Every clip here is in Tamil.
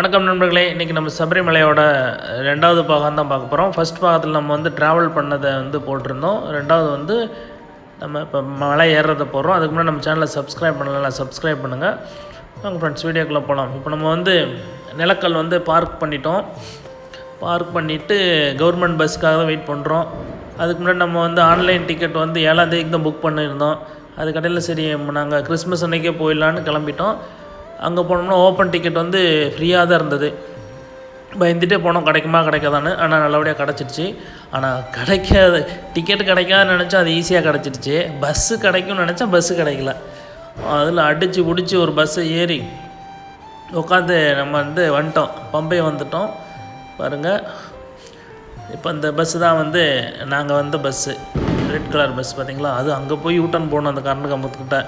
வணக்கம் நண்பர்களே. இன்றைக்கி நம்ம சபரிமலையோட 2வது பாகம் தான் பார்க்க போகிறோம். ஃபஸ்ட் பாகத்தில் நம்ம வந்து ட்ராவல் பண்ணதை வந்து போட்டிருந்தோம். 2வது வந்து நம்ம இப்போ மலை ஏறுறதை போடுறோம். அதுக்கு முன்னாடி நம்ம சேனலை சப்ஸ்கிரைப் பண்ணலாம், சப்ஸ்கிரைப் பண்ணுங்கள். வாங்க ஃப்ரெண்ட்ஸ், வீடியோக்குள்ளே போகலாம். இப்போ நம்ம வந்து நிலக்கல் வந்து பார்க் பண்ணிவிட்டு கவர்மெண்ட் பஸ்ஸுக்காக தான் வெயிட் பண்ணுறோம். அதுக்கு முன்னாடி நம்ம வந்து ஆன்லைன் டிக்கெட் வந்து 7ஆம் தேதிக்கு தான் புக் பண்ணியிருந்தோம். அதுக்கடையில் சரி நாங்கள் கிறிஸ்மஸ் அன்றைக்கே போயிடலான்னு கிளம்பிட்டோம். அங்கே போனோம்னா ஓப்பன் டிக்கெட் வந்து ஃப்ரீயாக தான் இருந்தது. பயந்துகிட்டே போனோம் கிடைக்குமா கிடைக்காதான்னு. ஆனால் நல்லபடியாக கிடச்சிடுச்சு. ஆனால் டிக்கெட்டு கிடைக்காதுன்னு நினச்சா அது ஈஸியாக கிடச்சிடுச்சு. பஸ்ஸு கிடைக்கும்னு நினச்சா பஸ்ஸு கிடைக்கல. அதில் அடித்து பிடிச்சி ஒரு பஸ்ஸை ஏறி உட்காந்து நம்ம வந்து வந்துட்டோம், பம்பை வந்துட்டோம் பாருங்கள். இப்போ இந்த பஸ்ஸு தான் வந்து நாங்கள் வந்த பஸ்ஸு, ரெட் கலர் பஸ் பார்த்திங்களா. அது அங்கே போய் யூட்டன் போகணும். அந்த கரண்ட் கம்பத்துக்கிட்ட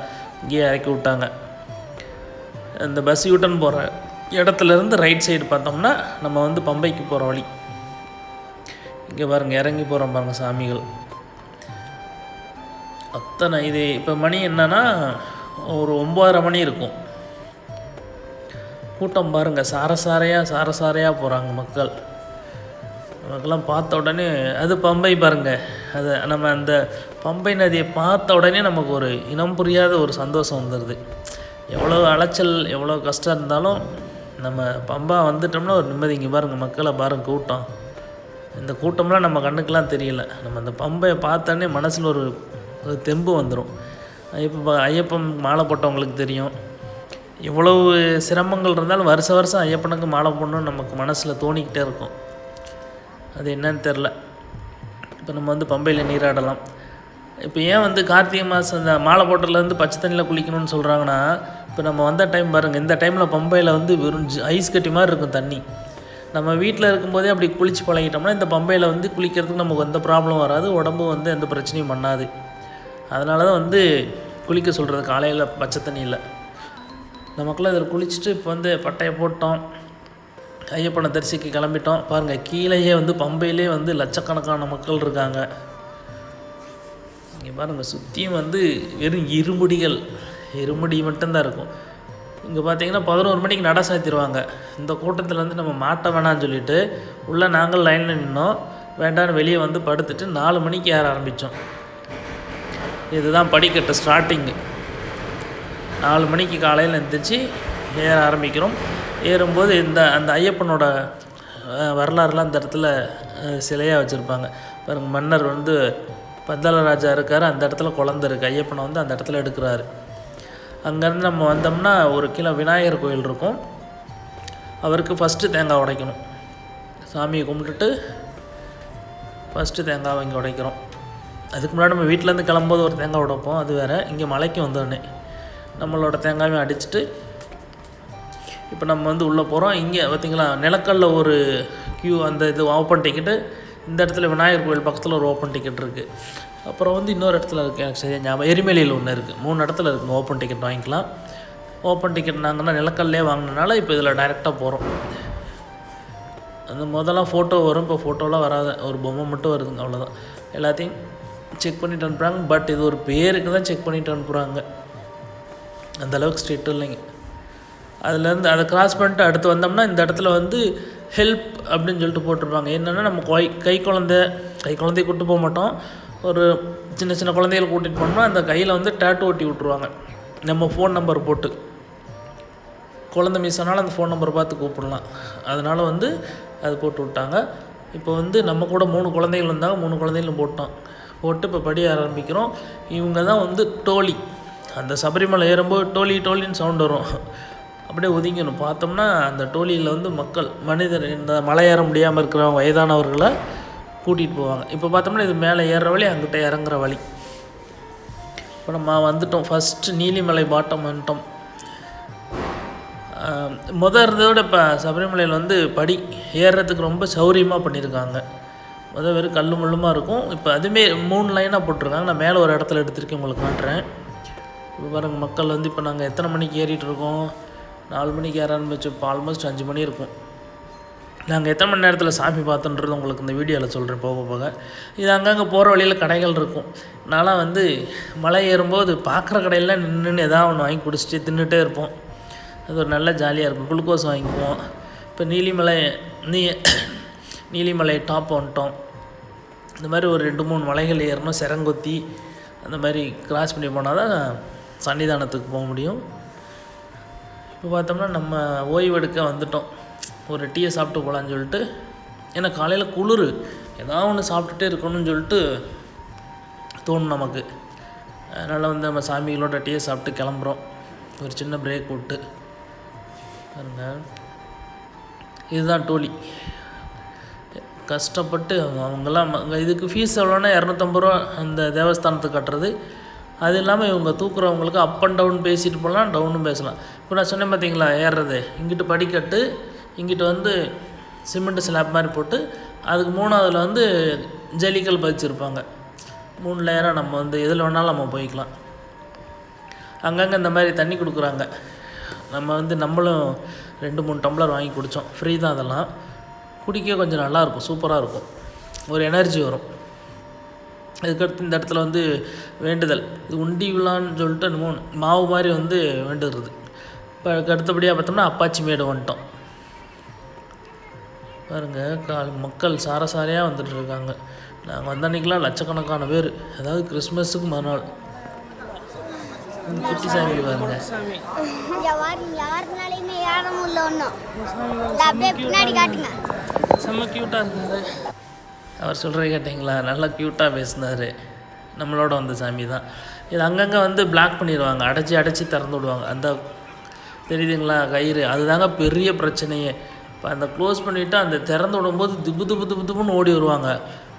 இங்கேயே இறக்கி விட்டாங்க. இந்த பஸ் யூட்டன் போகிற இடத்துலேருந்து ரைட் சைடு பார்த்தோம்னா நம்ம வந்து பம்பைக்கு போகிற வழி. இங்கே பாருங்கள், இறங்கி போகிறோம் பாருங்கள் சாமிகள் அத்தனை. இது இப்போ மணி என்னன்னா ஒரு 9:30 மணி இருக்கும். கூட்டம் பாருங்கள், சாரசாரையாக போகிறாங்க மக்கள். நமக்கெல்லாம் பார்த்த உடனே அது பம்பை பாருங்கள். அது நம்ம அந்த பம்பை நதியை பார்த்த உடனே நமக்கு ஒரு இனம் புரியாத ஒரு சந்தோஷம் வந்துடுது. எவ்வளோ அலைச்சல், எவ்வளோ கஷ்டம் இருந்தாலும் நம்ம பம்பா வந்துட்டோம்னா ஒரு நிம்மதி. இங்கே பாருங்கள், மக்களை பாருங்கள், கூட்டம். இந்த கூட்டம்லாம் நம்ம கண்ணுக்கெலாம் தெரியல. நம்ம அந்த பம்பையை பார்த்தோன்னே மனசில் ஒரு தெம்பு வந்துடும். ஐயப்பன் மாலை போட்டவங்களுக்கு தெரியும். எவ்வளவு சிரமங்கள் இருந்தாலும் வருஷம் ஐயப்பனுக்கு மாலை போடணும்னு நமக்கு மனசில் தோணிக்கிட்டே இருக்கும். அது என்னன்னு தெரில. இப்போ நம்ம வந்து பம்பையில் நீராடலாம். இப்போ ஏன் வந்து கார்த்திகை மாதம் இந்த மாலை போட்டதுலேருந்து பச்சை தண்ணியில் குளிக்கணும்னு சொல்கிறாங்கன்னா, இப்போ நம்ம வந்த டைம் பாருங்கள், இந்த டைமில் பம்பையில் வந்து வெறும் ஐஸ் கட்டி மாதிரி இருக்கும் தண்ணி. நம்ம வீட்டில் இருக்கும்போதே அப்படி குளித்து பழகிட்டோம்னா இந்த பம்பையில் வந்து குளிக்கிறதுக்கு நமக்கு எந்த ப்ராப்ளம் வராது, உடம்பு வந்து எந்த பிரச்சனையும் பண்ணாது. அதனால தான் வந்து குளிக்க சொல்கிறது காலையில் பச்சை தண்ணியில். நமக்குள்ளே இதில் குளிச்சுட்டு இப்போ வந்து பட்டையை போட்டோம், ஐயப்பனை தரிசிக்க கிளம்பிட்டோம். பாருங்கள், கீழேயே வந்து பம்பையிலே வந்து லட்சக்கணக்கான மக்கள் இருக்காங்க. இங்கே பாருங்கள், சுற்றியும் வந்து வெறும் இருமுடி மட்டும்தான் இருக்கும். இங்கே பார்த்தீங்கன்னா 11 மணிக்கு நட சாத்திடுவாங்க. இந்த கூட்டத்தில் வந்து நம்ம மாட்ட வேணான்னு சொல்லிவிட்டு உள்ளே நாங்கள் லைனில் நின்னோம். வேண்டான்னு வெளியே வந்து படுத்துட்டு 4 மணிக்கு ஏற ஆரம்பித்தோம். இதுதான் படிக்கட்டு ஸ்டார்டிங்கு. 4 மணிக்கு காலையில் எழுந்திரிச்சு ஏற ஆரம்பிக்கிறோம். ஏறும்போது அந்த ஐயப்பனோட வரலாறுலாம் அந்த இடத்துல சிலையாக வச்சுருப்பாங்க பாருங்கள். மன்னர் வந்து பந்தலராஜா இருக்கார், அந்த இடத்துல குழந்தை இருக்குது. ஐயப்பனை வந்து அந்த இடத்துல எடுக்கிறாரு. அங்கேருந்து நம்ம வந்தோம்னா ஒரு கிலோ விநாயகர் கோயில் இருக்கும். அவருக்கு ஃபஸ்ட்டு தேங்காய் உடைக்கணும். சாமியை கும்பிட்டுட்டு ஃபஸ்ட்டு தேங்காய் இங்கே உடைக்கிறோம். அதுக்கு முன்னாடி நம்ம வீட்டிலேருந்து கிளம்பும்போது ஒரு தேங்காய் உடைப்போம், அது வேறு. இங்கே மலைக்கு வந்தோடனே நம்மளோட தேங்காயும் அடிச்சுட்டு இப்போ நம்ம வந்து உள்ளே போகிறோம். இங்கே பார்த்திங்களா, நிலக்கல்ல ஒரு அந்த இது ஓப்பன் டிக்கெட்டு. இந்த இடத்துல விநாயகர் கோயில் பக்கத்தில் ஒரு ஓப்பன் டிக்கெட் இருக்குது. அப்புறம் வந்து இன்னொரு இடத்துல இருக்குது, எனக்கு சரியாக ஞாபகம், எரிமலையில் ஒன்று இருக்குது. 3 இடத்துல இருக்குங்க ஓப்பன் டிக்கெட் வாங்கிக்கலாம். ஓப்பன் டிக்கெட் நாங்கன்னா நிலக்கல்லே வாங்கினால இப்போ இதில் டைரெக்டாக போகிறோம். அந்த முதல்லாம் ஃபோட்டோ வரும், இப்போ ஃபோட்டோலாம் வராது, ஒரு பொம்மை மட்டும் வருதுங்க, அவ்வளோதான். எல்லாத்தையும் செக் பண்ணிவிட்டு அனுப்புகிறாங்க. பட் இது ஒரு பேருக்கு தான் செக் பண்ணிவிட்டு அனுப்புகிறாங்க, அந்தளவுக்கு ஸ்ட்ரிக்ட் இல்லைங்க. அதுலேருந்து அதை கிராஸ் பண்ணிட்டு அடுத்து வந்தோம்னா இந்த இடத்துல வந்து ஹெல்ப் அப்படின்னு சொல்லிட்டு போட்டிருப்பாங்க. என்னென்னா நம்ம கை குழந்தைய கூப்பிட்டு போக மாட்டோம். ஒரு சின்ன குழந்தைகளை கூட்டிகிட்டு போனோம்னா அந்த கையில் வந்து டேட்டு ஒட்டி விட்ருவாங்க. நம்ம ஃபோன் நம்பர் போட்டு குழந்தை மிஸ் ஆனாலும் அந்த ஃபோன் நம்பரை பார்த்து கூப்பிடலாம். அதனால் வந்து அது போட்டு விட்டாங்க. இப்போ வந்து நம்ம கூட 3 குழந்தைகள் வந்தாங்க, 3 குழந்தைகளும் போட்டு இப்போ படிய ஆரம்பிக்கிறோம். இவங்க தான் வந்து டோலி. அந்த சபரிமலை ஏறும்போது டோலின்னு சவுண்ட் வரும். அப்படியே ஒதுங்கணும். பார்த்தோம்னா அந்த டோலியில் வந்து மனிதர் இந்த மலை ஏற முடியாமல் இருக்கிறவங்க, வயதானவர்களை கூட்டிகிட்டு போவாங்க. இப்போ பார்த்தோம்னா இது மேலே ஏறுற வழி, அங்கிட்ட இறங்குற வழி. இப்போ நம்ம வந்துட்டோம். ஃபஸ்ட்டு நீலிமலை பாட்டம் வந்துட்டோம். இருந்ததை விட இப்போ சபரிமலையில் வந்து படி ஏறுறதுக்கு ரொம்ப சௌரியமாக பண்ணியிருக்காங்க. வெறும் கல் முள்ளுமாக இருக்கும். இப்போ அதுவுமே 3 லைனாக போட்டிருக்காங்க. நான் மேலே ஒரு இடத்துல எடுத்துருக்கேன், உங்களுக்கு காட்டுறேன். இப்போ பாருங்கள், மக்கள் வந்து இப்போ நாங்கள் எத்தனை மணிக்கு ஏறிட்டு இருக்கோம், 4 மணிக்கு ஏற ஆரம்பிச்சு இப்போ ஆல்மோஸ்ட் 5 மணி இருக்கும். நாங்கள் எத்தனை மணி நேரத்தில் சாமி பார்த்துன்றது உங்களுக்கு இந்த வீடியோவில் சொல்கிறேன் போக. இது அங்கங்கே போகிற வழியில் கடைகள் இருக்கும். நான்லாம் வந்து மலை ஏறும்போது பார்க்குற கடையில் நின்று எதாவது ஒன்று வாங்கி குடிச்சிட்டு தின்னுட்டே இருப்போம். அது ஒரு நல்ல ஜாலியாக இருக்கும். குளுக்கோஸ் வாங்கிக்குவோம். இப்போ நீலிமலை டாப் வந்துட்டோம். இந்த மாதிரி ஒரு 2-3 மலைகள் ஏறணும். செரங்கொத்தி அந்த மாதிரி கிராஸ் பண்ணி போனால் தான் சன்னிதானத்துக்கு போக முடியும். இப்போ பார்த்தோம்னா நம்ம ஓய்வெடுக்க வந்துட்டோம். ஒரு டீயை சாப்பிட்டு போகலான்னு சொல்லிட்டு, ஏன்னா காலையில் குளிர் ஏதாவது ஒன்று சாப்பிட்டுட்டே இருக்கணும்னு சொல்லிட்டு தோணும் நமக்கு. அதனால் வந்து நம்ம சாமிகளோட டீயை சாப்பிட்டு கிளம்புறோம். ஒரு சின்ன பிரேக் விட்டு பாருங்க. இதுதான் டோலி. கஷ்டப்பட்டு அவங்கெல்லாம் இதுக்கு ஃபீஸ் எவ்வளோன்னா 250 ரூபா அந்த தேவஸ்தானத்துக்கு கட்டுறது. அது இல்லாமல் இவங்க தூக்குறவங்களுக்கு அப் அண்ட் டவுன் பேசிட்டு போகலாம், டவுனும் பேசலாம். இப்போ நான் சொன்னேன் பார்த்தீங்களா, ஏறுறது இங்கிட்டு படிக்கட்டு, இங்கிட்டு வந்து சிமெண்ட் ஸ்லாப் மாதிரி போட்டு அதுக்கு 3ஆவதுல வந்து ஜல்லிக்கல் பதிச்சிருப்பாங்க. 3 லேயராக நம்ம வந்து எதில் வேணாலும் நம்ம போய்க்கலாம். அங்கங்கே இந்த மாதிரி தண்ணி கொடுக்குறாங்க. நம்ம வந்து நம்மளும் 2-3 டம்ளர் வாங்கி குடித்தோம். ஃப்ரீ தான். அதெல்லாம் குடிக்க கொஞ்சம் நல்லாயிருக்கும், சூப்பராக இருக்கும், ஒரு எனர்ஜி வரும். அதுக்கடுத்து இந்த இடத்துல வந்து வேண்டுதல், இது உண்டி விழான்னு சொல்லிட்டு என்னமோ மாவு மாதிரி வந்து வேண்டுறது. இப்போ அடுத்தபடியாக பார்த்தோம்னா அப்பாச்சி மேடு வந்துட்டோம். பாருங்கள், மக்கள் சாரசாரையாக வந்துட்டு இருக்காங்க. நாங்கள் வந்த அன்றைக்கெலாம் லட்சக்கணக்கான பேர். அதாவது கிறிஸ்மஸுக்கு மறுநாள். குட்டி சாமி பாருங்க. செம்ம க்யூட்டாக இருந்தார். அவர் சொல்கிறத கேட்டிங்களா? நல்லா க்யூட்டாக பேசினார். நம்மளோட வந்த சாமி தான். இது அங்கங்கே வந்து பிளாக் பண்ணிடுவாங்க, அடைச்சி திறந்து விடுவாங்க. அந்த தெரியுதுங்களா கயிறு, அதுதாங்க பெரிய பிரச்சனையே. இப்போ அந்த க்ளோஸ் பண்ணிவிட்டு அந்த திறந்து விடும்போது திப்புன்னு ஓடி வருவாங்க.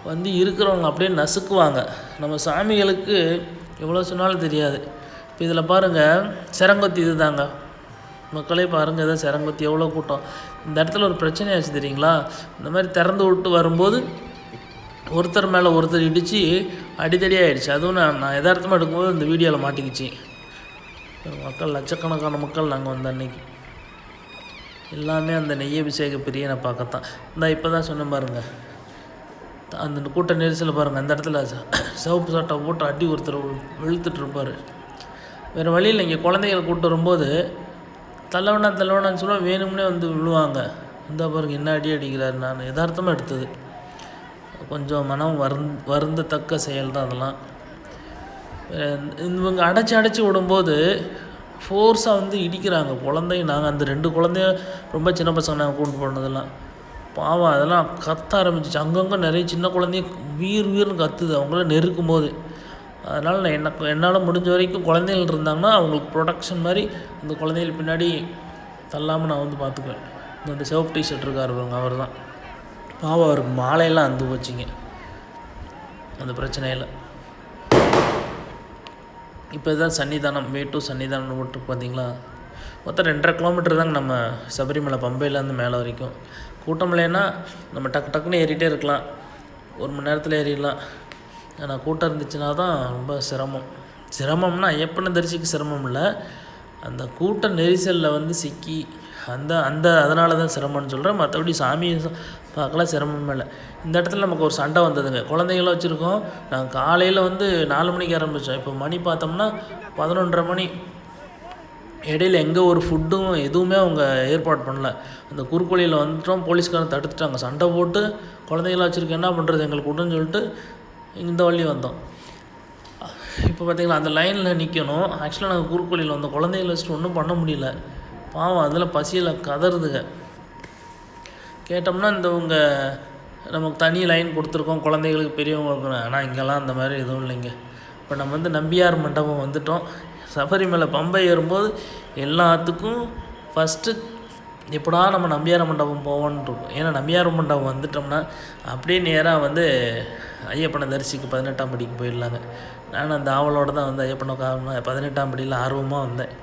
வந்து இருக்கிறவங்க அப்படியே நசுக்குவாங்க. நம்ம சாமிகளுக்கு எவ்வளோ சொன்னாலும் தெரியாது. இப்போ இதில் பாருங்கள், செரங்கொத்தி இது தாங்க. மக்களே பாருங்கள், இதை செரங்கொத்தி எவ்வளோ கூட்டம். இந்த இடத்துல ஒரு பிரச்சனை ஆச்சு தெரியுங்களா? இந்த மாதிரி திறந்து விட்டு வரும்போது ஒருத்தர் மேலே ஒருத்தர் இடித்து அடித்தடி ஆகிடுச்சு. அதுவும் நான் யதார்த்தமாக எடுக்கும்போது இந்த வீடியோவில் மாட்டிக்கிச்சு. மக்கள் லட்சக்கணக்கான மக்கள் நாங்கள் வந்த அன்னைக்கு எல்லாமே அந்த நெய்யபிஷேக பிரியனை பார்க்கத்தான். இப்போ தான் சொன்ன பாருங்கள், அந்த கூட்ட நெரிசலில் பாருங்கள். அந்த இடத்துல சிவப்பு சட்டை போட்டு அடி ஒருத்தர் வெளுத்துட்ருப்பார். வேறு வழியில் இங்கே குழந்தைகளை கூப்பிட்டு வரும்போது தள்ளவனான்னு சொல்லுவோம், வேணும்னே வந்து விழுவாங்க. இந்த பாருங்க என்ன அடிக்கிறாரு. நான் யதார்த்தமாக எடுத்தது. கொஞ்சம் மனம் வருந்தத்தக்க செயல் தான் அதெல்லாம். இவங்க அடைச்சி விடும்போது ஃபோர்ஸாக வந்து இடிக்கிறாங்க. நாங்கள் அந்த 2 குழந்தைய ரொம்ப சின்ன பசங்க நாங்கள் கூப்பிட்டு போனதெல்லாம் பாவம். அதெல்லாம் கத்த ஆரம்பிச்சிச்சு. அங்கங்கே நிறைய சின்ன குழந்தைய வீர்னு கத்துது அவங்கள நெருக்கும் போது. அதனால் நான் என்னால் முடிஞ்ச வரைக்கும் குழந்தைகள் இருந்தாங்கன்னா அவங்களுக்கு ப்ரொடெக்ஷன் மாதிரி அந்த குழந்தைகள் பின்னாடி தள்ளாமல் நான் வந்து பார்த்துக்குவேன். இந்த சிவப்பு டிஷர்ட் இருக்கார் அவர் தான் பாவம். அவருக்கு மாலையெல்லாம் அந்து போச்சுங்க அந்த பிரச்சனையில். இப்போ இதுதான் சன்னிதானம், வே டு சன்னிதானம் போட்டு பார்த்தீங்களா. மொத்தம் 2.5 கிலோமீட்டர் தாங்க நம்ம சபரிமலை பம்பையிலேருந்து மேலே வரைக்கும். கூட்டம் இல்லைன்னா நம்ம டக்குன்னு ஏறிட்டே இருக்கலாம், 1 மணி நேரத்தில் ஏறிடலாம். ஆனால் கூட்டம் இருந்துச்சுன்னா தான் ரொம்ப சிரமம்னா ஐயப்பனை தரிசிக்க சிரமம் இல்லை, அந்த கூட்ட நெரிசலில் வந்து சிக்கி அதனால தான் சிரமம்னு சொல்கிறேன். மற்றபடி சாமியை பார்க்கலாம் சிரமமே இல்லை. இந்த இடத்துல நமக்கு ஒரு சண்டை வந்ததுங்க. குழந்தைங்களும் வச்சுருக்கோம். நாங்கள் காலையில் வந்து 4 மணிக்கு ஆரம்பித்தோம். இப்போ மணி பார்த்தோம்னா 11:30 மணி. இடையில எங்கே ஒரு ஃபுட்டும் எதுவுமே அவங்க ஏற்பாடு பண்ணல. அந்த குறுக்கோழியில் வந்துட்டோம், போலீஸ்காரன் தடுத்துட்டாங்க. சண்டை போட்டு குழந்தைங்களாம் வச்சுருக்கோம், என்ன பண்ணுறது எங்களுக்கு விட்டுன்னு சொல்லிட்டு இந்த வழி வந்தோம். இப்போ பார்த்திங்கன்னா அந்த லைனில் நிற்கணும். ஆக்சுவலாக நாங்கள் குறுக்கோழியில் வந்தோம். குழந்தைகளை வச்சுட்டு ஒன்றும் பண்ண முடியல. பாவம் அதில் பசியில் கதறுதுங்க. கேட்டோம்னா இந்தவங்க நமக்கு தனி லைன் கொடுத்துருக்கோம் குழந்தைகளுக்கு பெரியவங்களுக்கு. ஆனால் இங்கெல்லாம் அந்த மாதிரி எதுவும் இல்லைங்க. இப்போ நம்ம வந்து நம்பியார் மண்டபம் வந்துட்டோம். சபரிமலை பம்பை ஏறும்போது எல்லாத்துக்கும் ஃபஸ்ட்டு எப்படா நம்ம நம்பியார் மண்டபம் போவோன்னு இருக்கும். ஏன்னா நம்பியார் மண்டபம் வந்துட்டோம்னா அப்படியே நேராக வந்து ஐயப்பனை தரிசிக்கு 18ஆம் படிக்கு போயிடலாங்க. நானும் அந்த ஆவலோடு தான் வந்து ஐயப்பனை 18ஆம் படியில் ஆர்வமாக வந்தேன்.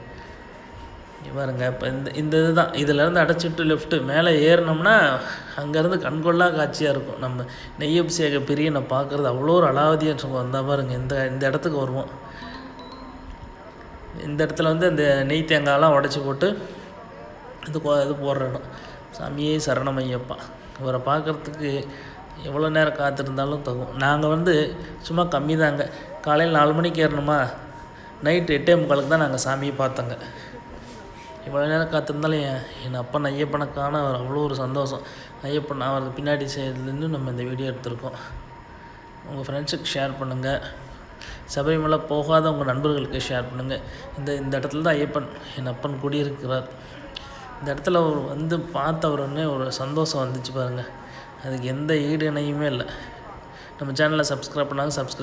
பாருங்க, இப்போ இந்த இதுதான், இதிலேருந்து அடைச்சிட்டு லெஃப்ட்டு மேலே ஏறினோம்னா அங்கேருந்து கண்கொள்ளா காட்சியாக இருக்கும். நம்ம நெய்யபிஷேக பிரியனை பார்க்குறது அவ்வளோ ஒரு அலாவதியாக இருக்கும். வந்தால் பாருங்கள், இந்த இடத்துக்கு வருவோம். இந்த இடத்துல வந்து அந்த நெய் தேங்காயெல்லாம் உடச்சி போட்டு இது போடுற இடம். சாமியே சரணம் ஐயப்பா. இவரை பார்க்குறதுக்கு எவ்வளோ நேரம் காத்திருந்தாலும் தகும். நாங்கள் வந்து சும்மா கம்மி தாங்க. காலையில் 4 மணிக்கு ஏறணுமா, நைட்டு 8:45 தான் நாங்கள் சாமியை பார்த்தோங்க. இவ்வளோ நேரம் காத்திருந்தாலும் என் அப்பன் ஐயப்பனுக்கான அவர் அவ்வளோ ஒரு சந்தோஷம். ஐயப்பன் அவரது பின்னாடி சைட்லேருந்து நம்ம இந்த வீடியோ எடுத்திருக்கோம். உங்கள் ஃப்ரெண்ட்ஸுக்கு ஷேர் பண்ணுங்கள். சபரிமலை போகாத உங்கள் நண்பர்களுக்கு ஷேர் பண்ணுங்கள். இந்த இடத்துல தான் ஐயப்பன் என் அப்பன் குடியிருக்கிறார். இந்த இடத்துல அவர் வந்து பார்த்தவருன்னே ஒரு சந்தோஷம் வந்துச்சு பாருங்கள். அதுக்கு எந்த ஈடு இணையுமே இல்லை. நம்ம சேனலை சப்ஸ்கிரைப் பண்ணாங்க, சப்ஸ்கிரைப்